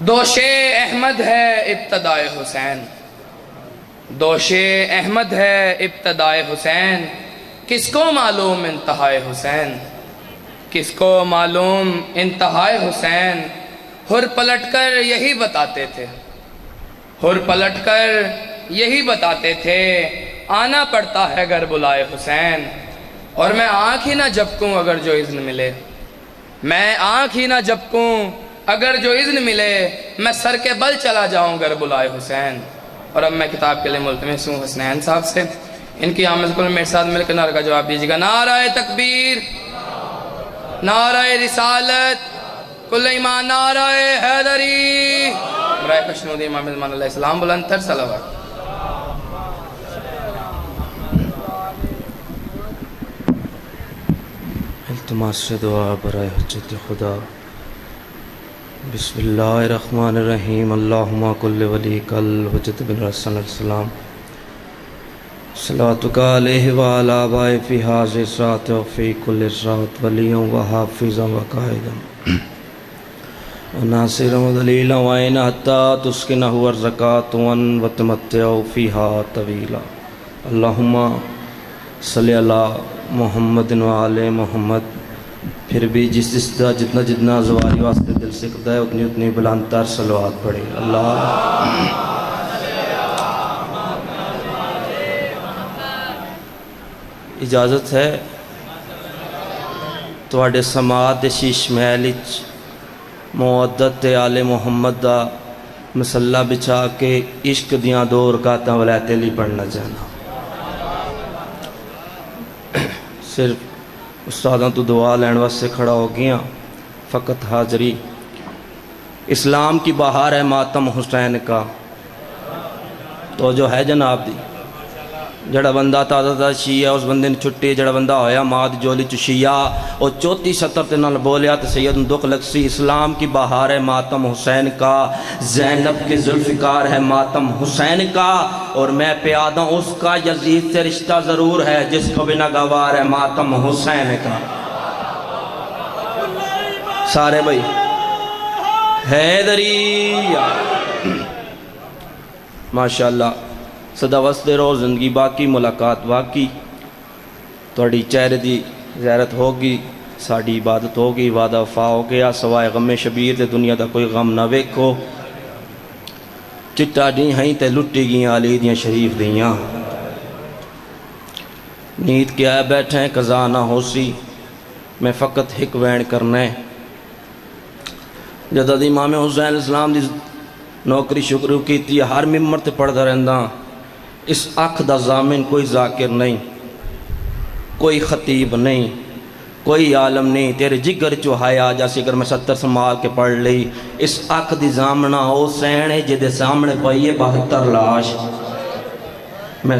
دوش احمد ہے ابتدائے حسین، دوش احمد ہے ابتدائے حسین، کس کو معلوم انتہائے حسین، کس کو معلوم انتہائے حسین۔ ہر پلٹ کر یہی بتاتے تھے، ہر پلٹ کر یہی بتاتے تھے، آنا پڑتا ہے گر بلائے حسین۔ اور میں آنکھ ہی نہ جھپکوں اگر جو اذن ملے، میں آنکھ ہی نہ جھپکوں اگر جو اذن ملے، میں سر کے بل چلا جاؤں گر بلائے حسین۔ اور اب میں کتاب کے لیے ملتمس ہوں حسنین صاحب سے، ان کی آمد کل میرے ساتھ مل کر نعرہ کا جواب دیجیے گا۔ نعرہ تکبیر، نعرہ رسالت، کل ایمان، نعرہ حیدری۔ برائے کشنودی امام زمان علیہ السلام بلند تر صلوات۔ التماس سے دعا برائے حجت خدا۔ بسم اللہ الرحمن الرحیم۔ اللہم کل ولی کل حجت بن حسن علیہ السلام، صلواتک علیہ وعلی آبائہ فی حاضر سرات و فی کل سرات، ولیوں و حافظوں و قائدوں و ناصروں و دلیلوں و عین حتی تسکنہ ورزکات و تمتعوا فیہا طویلا۔ اللہم صلی علی محمد و آل محمد۔ پھر بھی جس کا جتنا زواری واسطے دل سے کرتا ہے اتنی بلند تر صلوات پڑھے۔ اللہ اجازت ہے تواڈے سماعت دے شیش محل وچ مودت آل محمد دا مسلح بچھا کے عشق دیاں 2 رکعتاں ولایت علی پڑھنا چاہنا۔ صرف استاداں تو دعا لین واسطے کھڑا ہو گیا، فقط حاضری۔ اسلام کی بہار ہے ماتم حسین کا، تو جو ہے جناب دی، جڑا بندہ تازہ شیعہ اس بندے نے چھٹی، جڑا بندہ ہویا ماں دی جولی چ شیعہ اور 34 سطر تے نال بولیا تے سید دکھ لگسی۔ اسلام کی بہار ہے ماتم حسین کا، زینب کے ذوالفقار ہے ماتم حسین کا، اور میں پیادہ اس کا یزید سے رشتہ ضرور ہے جس کو بھی ناگوار ہے ماتم حسین کا۔ سارے بھائی حیدری ماشاءاللہ صدا وستے رہو، زندگی باقی، ملاقات باقی، توڑی چہرے دی زیارت ہوگی، ساڑی عبادت ہوگی، وعدہ وفا ہو گیا، سوائے غم شبیر تے دنیا دا کوئی غم نہ ویکھو۔ چٹا ڈی ہیں تے لٹی گیاں علی دیاں شریف دیاں، نیت کیا ہے بیٹھے ہیں قضا نہ ہو سی، میں فقط ہک وین کرنا ہے۔ جدہ دی امام حسین علیہ السلام دی نوکری شکر کیتی، ہر ممبر تے پڑھدا رہندا، اس اکھ دا ضامن کوئی ذاکر نہیں، کوئی خطیب نہیں، کوئی عالم نہیں، تیرے جگر چو حیا آ جاسی اگر میں 70 سنبھال کے پڑھ لئی۔ اس اکھ دی ضامنہ او سینے جدے سامنے پائیے 72 لاش۔ میں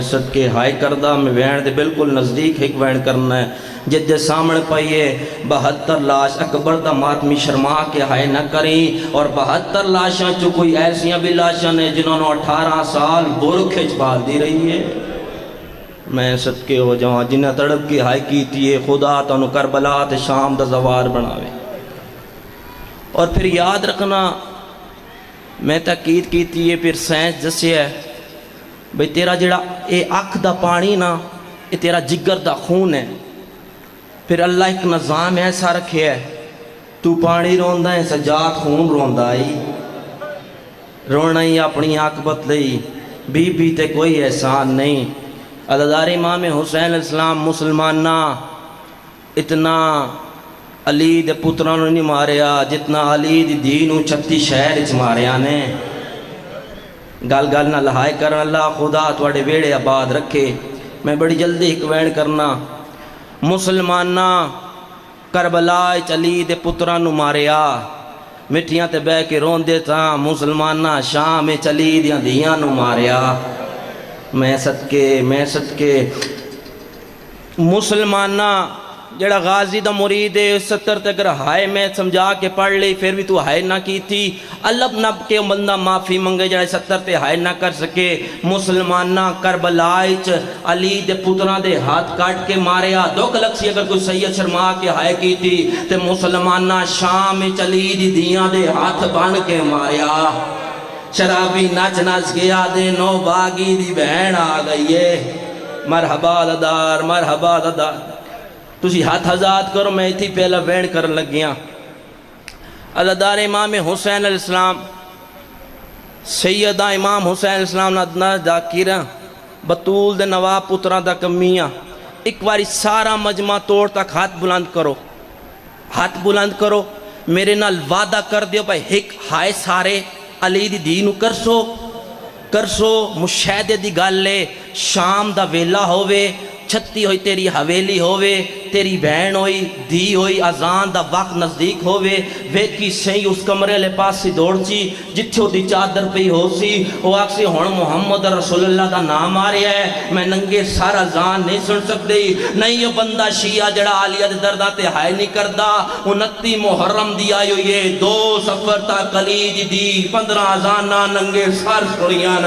صدقے ہائے کردہ میں وین دے بالکل نزدیک ایک وین کرنا ہے، جدے سامنے پائیے 72 لاش۔ اکبر دا ماتمی شرما کے ہائے نہ کریں، اور 72 لاشاں چو کوئی ایسیاں بھی لاشاں نے جنہوں نے 18 سال برکھے چھپال دی رہی ہے۔ میں صدقے ہو جاؤں جنہ تڑپ کی ہائے کیتی ہے، خدا تانو کربلا تے شام دا زوار بناوے۔ اور پھر یاد رکھنا میں تاکید کیتی ہے، پھر سائنس دسے ہے بھئی تیرا جڑا اے اکھ دا پانی نا، اے تیرا جگر دا خون ہے۔ پھر اللہ ایک نظام ایسا رکھے ہے، تو پانی روندہ ہے سجاد خون روندہ آئی، رونا ہی اپنی عاقبت لئی، بی تے کوئی احسان نہیں۔ عددار امام حسین علیہ السلام مسلمانہ اتنا علی دے پترانوں نہیں ماریا جتنا علی دی دینوں 36 شہر اچ ماریا نے۔ گل نہ لہائے کرن، اللہ خدا تواڈے ویڑے آباد رکھے۔ میں بڑی جلدی ایک وین کرنا، مسلمانہ کربلا علی دے پترانوں ماریا، مٹھیاں تے بہ کے روندے تاں، مسلمانہ شام علی دیاں دیاں نو ماریا۔ میں صدقے مسلمانہ جڑا غازی دا مرید ہے 70 تے اگر ہائے میں سمجھا کے پڑھ لی پھر بھی تو ہائے نہ کی تھی، الب نب کے بندہ معافی منگے جڑا 70 تے ہائے نہ کر سکے۔ مسلمانہ کربلائچ علی دے پترہ دے ہاتھ کاٹ کے ماریا، دکھ لگ سی اگر کوئی سید شرما کے ہائے کی تھی تے مسلمانہ شام چلی دی دیاں دے ہاتھ بن کے ماریا۔ شرابی نچ نچ گیا دے نو باغی دی بہن آ گئی ہے، مرحبا دادار مرحبا دادار، تسی ہاتھ آزاد کرو میں تھی پہلا وین کرن لگیاں۔ عزادار امام حسین علیہ السلام سیدہ امام حسین علیہ السلام ندنا ذاکرہ بطول دے نواب پتران دا کمیاں، ایک باری سارا مجمع توڑ تک ہاتھ بلند کرو، ہاتھ بلند کرو، میرے نال وعدہ کر دیو بھائی ایک ہائے سارے علی دی دینو کرسو مشاہدے دی گل لے، شام دا ویلا ہووے، چھتی ہوئی تیری حویلی ہووے، تیری بہن ہوئی دی ہوئی، اذان دا وقت نزدیک ہووے، ویکی سہی اس کمرے لے پاس سی دوڑ چی جتھے دی چادر پہ ہو سی، وہ آکسی ہون محمد رسول اللہ دا نام آ رہا ہے، میں ننگے سارا اذان نہیں سن سکتی، نہیں یہ بندہ شیعہ جڑا عالیہ دے دردہ تے ہائے نہیں کردہ، 29 محرم دی آئیو یہ 2 سفر تا کلید دی 15 اذانہ ننگے سار سنیاں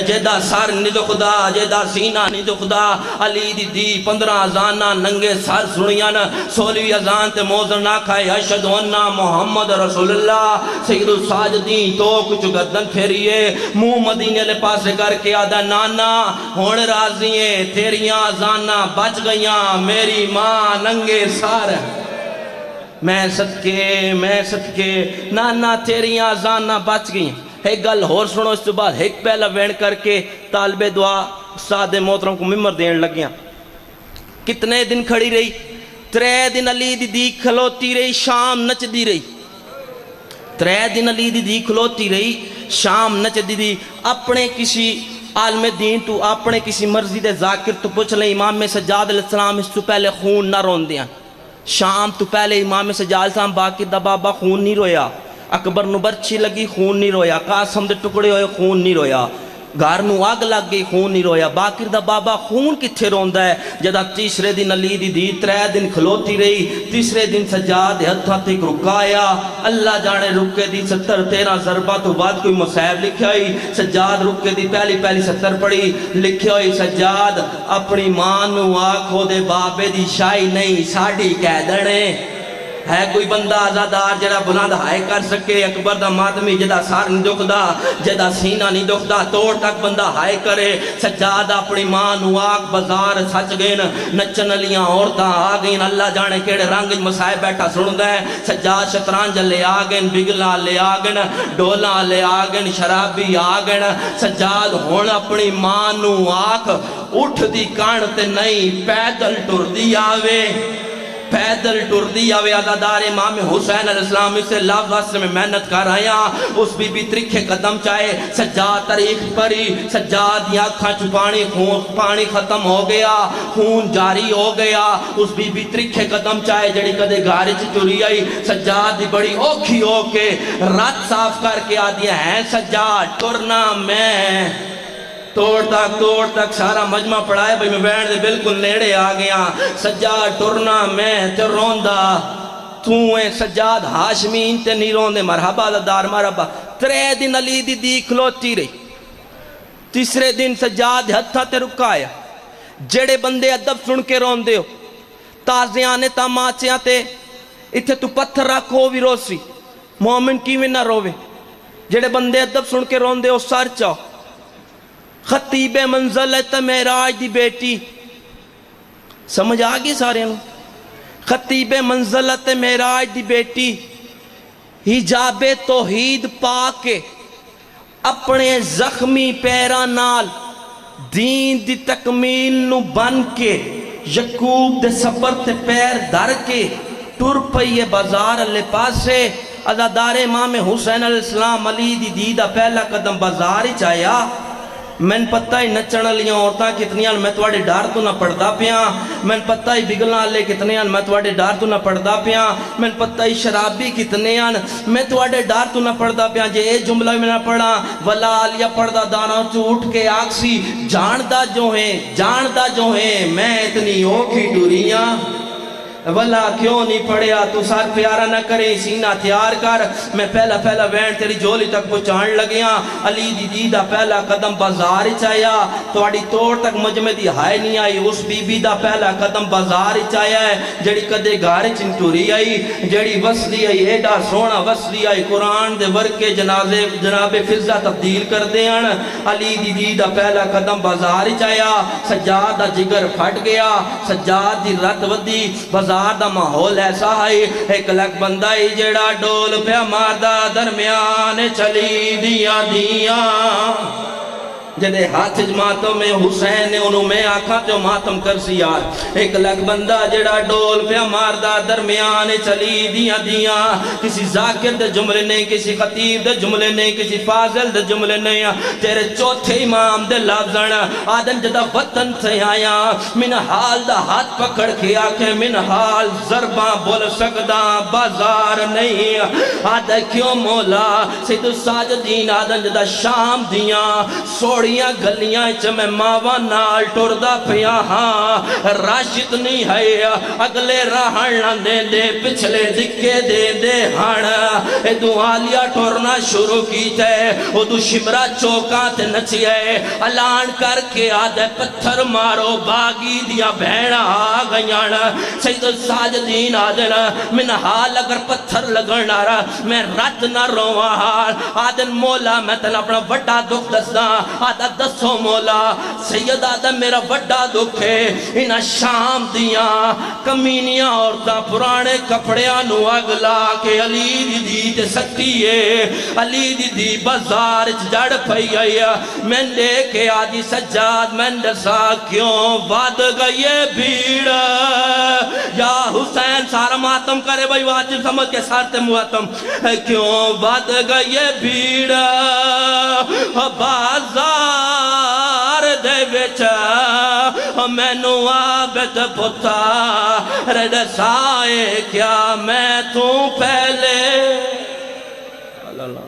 جیدہ سار نہیں دکھدا، جیدہ سینہ نہیں دکھدا، علی دی 15 اذانہ ننگے سار سنیاں، 16ویں اذان تے موزن نہ کھائے اشہد انہ محمد رسول اللہ سید الساجدین تو کچھ گردن پھیریے، منہ مدینے لے پاسے کر کے آدھا نانا ہون راضییں تیریاں اذانہ بچ گئیاں، میری ماں ننگے سار میں صدقے نانا تیریاں اذانہ بچ گئیاں۔ ایک گل اور سنو اس تو بعد ایک پہلا وین کر کے طالب دعا استاد محترم کو ممبر دین لگیاں۔ کتنے دن کھڑی رہی؟ 3 دن علی دی کھلوتی رہی، شام نچ دی رہی، 3 دن علی دی کھلوتی رہی، شام نچ دی، اپنے کسی عالم دین تو اپنے کسی مرضی دے ذاکر تو پوچھ لیں امام سجاد علیہ السلام اس تو پہلے خون نہ رون دیاں، شام تو پہلے امام سجاد علیہ السلام باقی دا بابا خون نہیں رویا، اکبر نو برچی لگی خون نہیں رویا، قاسم دے ٹکڑے ہوئے خون نہیں رویا، گھر نو آگ لگ گئی خون نہیں رویا، باقر دا بابا خون کتھے روندہ ہے؟ جدہ تیسرے دن علی دی 3 دن کھلوتی رہی، تیسرے دن سجاد ہتھا تک رکایا، اللہ جانے رکے دی 70-13 ضربہ تو بعد کوئی مصیب لکھے ہوئی، سجاد رکے دی پہلی 70 پڑھی، لکھے ہوئی سجاد اپنی ماں نو آکھو دے بابے دی شائی نہیں ساڑھی کہہ دنے، ہے کوئی بندہ آزادار جڑا بلند ہائے کر سکے؟ اکبر دا مادمی جدا سار نہیں دکھدا، جدا سینہ نہیں دکھدا، توڑ تک بندہ ہائے کرے۔ سجاد اپنی ماں نو آگ بازار سچ گئن، نچن لیاں عورتاں آ گئن، اللہ جانے کیڑے رنگ مسائے بیٹھا سندا ہے۔ سجاد شطرنج لے آ گئن، بگلا لے آ گئن، ڈولا لے آ گئن، شرابی آ گئن۔ سجاد ہن اپنی ماں نو آکھ اٹھ دی کان تے نہیں پیدل ٹر دی آوے، پیدل ٹر دی آوے۔ عزادار امام حسین علیہ السلام اسے لفظ واسطے میں محنت کر آیا، اس بی بی ترکھے قدم چاہے، سجاد تاریخ پری، سجاد دی آنکھاں چ پانی ختم ہو گیا، خون جاری ہو گیا، اس بی بی ترکھے قدم چاہے جڑی کدے گھر چ ٹری آئی، سجاد دی بڑی اوکھی ہو کے رات صاف کر کے آدیا ہیں سجاد ٹرنا میں، توڑ تک سارا مجمع پڑھائے بھئی میں بیٹھ دے بالکل نیڑے آ گیا، سجاد ٹرنا میں تے روندہ تویں سجاد ہاشمین تے نہیں روندے، مرحبا دار مرحبا۔ 3 دن علی دی کھلوتی رہی، تیسرے دن سجاد ہتھا تے رکایا۔ جڑے بندے ادب سن کے روندے ہو، تازیانے تاماچیاں تے اتھے تو پتھر رکھو بھی روسی، مومن کی میں نہ روے۔ جڑے بندے ادب سن کے روندے ہو سار چاہو۔ خطیب منزلت معراج دی بیٹی، سمجھ آگئی سارے انہوں؟ خطیب منزلت معراج دی بیٹی حجاب توحید پا کے اپنے زخمی پیران نال دین دی تکمیل نو بن کے یعقوب دے سفر تے پیر دھر کے ٹر پئیے بازار لے پاسے۔ عزادار امام حسین علیہ السلام علی دی دیدہ پہلا قدم بازار ہی چاہیا۔ میں نے پتہ ہی نچن لیاں عورتاں کتنیاں میں تواڈے ڈار تو نہ پڑھدا پیاں، میں نے پتہ ہی بگلاں لے کتنیاں میں تواڈے ڈار تو نہ پڑھدا پیاں، میں نے پتہ ہی شرابی کتنیاں میں تواڈے ڈار تو نہ پڑھدا پیاں۔ جے اے جملہ میں نہ پڑھا ولا علیہ پڑھدا داراں چ اٹھ کے آکسی جاندا جو ہیں میں اتنی اوکھی ٹریاں، ولا کیوں نہیں پڑھیا تو سر پیارا نہ کرے سینہ تیار کر میں پہلا پہلا وین تیری جولی تک پہنچان لگیاں علی دی دیدہ پہلا قدم بازار چایا توڑی توڑ تک مجمع دی ہائے نہیں آئی اس بی بی دا پہلا قدم بازار چایا ہے جڑی کدے گھر چنٹوری آئی جڑی وصلی آئی ایڈا سونا وصلی آئی قرآن دے ورکے جناب فضہ تبدیل کر دیاں علی دی دیدہ پہلا قدم بازار چایا سجاد دا جگر پھٹ گیا سجاد دی رت ودی بازار دا ماحول ایسا ہے ایک لک بندہ ہی جڑا ڈول پہ ماردہ درمیان چلی دیا دیا جدے ہاتھ ماتم میں حسین نے انہوں میں آکھا جو ماتم کر سی یار ایک لگ بندہ جڑا ڈول پہ ماردہ درمیان چلی دیا دیا کسی ذاکر دے جملے نہیں کسی خطیب دے جملے نہیں کسی فاضل دے جملے نہیں تیرے چوتھے امام دے لفظن آدن جدہ وطن سے آیا من حال دا ہاتھ پکڑ کے آکھے من حال ضرباں بول سکدا بازار نہیں آدھا کیوں مولا سید الساجدین آدن جدہ شام دیا سوڑیاں گلیاں میں ماوا نال ٹردہ پیا ہاں راشد نہیں ہے اگلے رہن دے دے پچھلے دکھے دے دے ہن ادو آلیا ٹورنا شروع کی تے ادو شمرہ چوکاں تے نچی ہے اعلان کر کے آدھے پتھر مارو باغی دیا بہنا آگیاں سید الساجدین آدھے من حال اگر پتھر لگنا رہا میں رد نہ روا حال آدھن مولا میں تن اپنا وڈا دکھ دستا آدھا دسو مولا سید آدھا میرا وڈا دکھ ہے انہا شام دیاں کمینیاں عورتاں پرانے کپڑیاں نو اگلا کہ علی دی دی تے سکتی ہے علی دی دی بازار جڑ پئی گئی میں لے کے آدھی سجاد میں دسا کیوں ود گئی بھیڑ یا حسین سارا ماتم کرے بھائی واجب سمجھ کے سارتے مواتم کیوں ود گئی بھیڑ بازار دے وچ مینو عابد پتر دسائے کیا میں تو پہلے اللہ اللہ